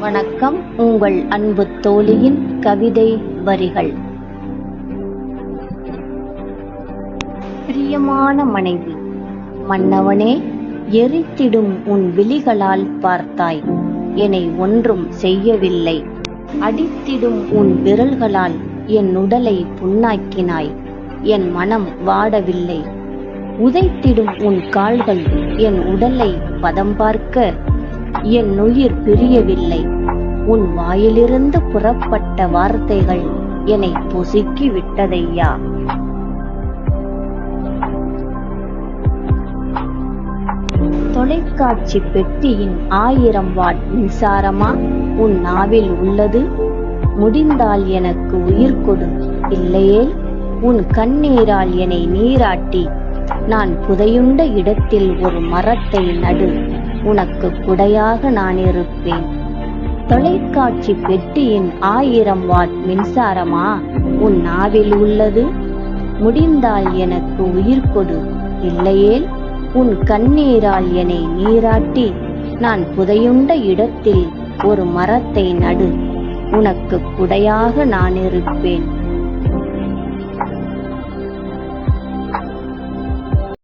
வணக்கம். உங்கள் அன்பு தோழியின் கவிதை வரிகள். பிரியமான மனைவி, மன்னவனே, எரித்திடும் உன் விழிகளால் பார்த்தாய், என்னை ஒன்றும் செய்யவில்லை. அடித்திடும் உன் விரல்களால் என் உடலை புண்ணாக்கினாய், என் மனம் வாடவில்லை. உதைத்திடும் உன் கால்கள் என் உடலை பதம் பார்க்க, என் உயிர் பிரியவில்லை. உன் வாயிலிருந்து புறப்பட்ட வார்த்தைகள் என்னை பொசுக்கி விட்டதையா. தொலைக்காட்சி பெட்டியின் 1000 வாட் மின்சாரமா உன் நாவில் உள்ளது? முடிந்தால் எனக்கு உயிர் கொடு, இல்லையே உன் கண்ணீரால் என்னை நீராட்டி, நான் புதையுண்ட இடத்தில் ஒரு மரத்தை நடு, உனக்கு குடையாக நான் இருப்பேன். தொலைக்காட்சி பெட்டியின் 1000 வாட் மின்சாரமா உன் நாவில் உள்ளது? முடிந்தால் எனக்கு உயிர் கொடு, இல்லையேல் உன் கண்ணீரால் என்னை நீராட்டி, நான் புதையுண்ட இடத்தில் ஒரு மரத்தை நடு, உனக்கு குடையாக நான் இருப்பேன்.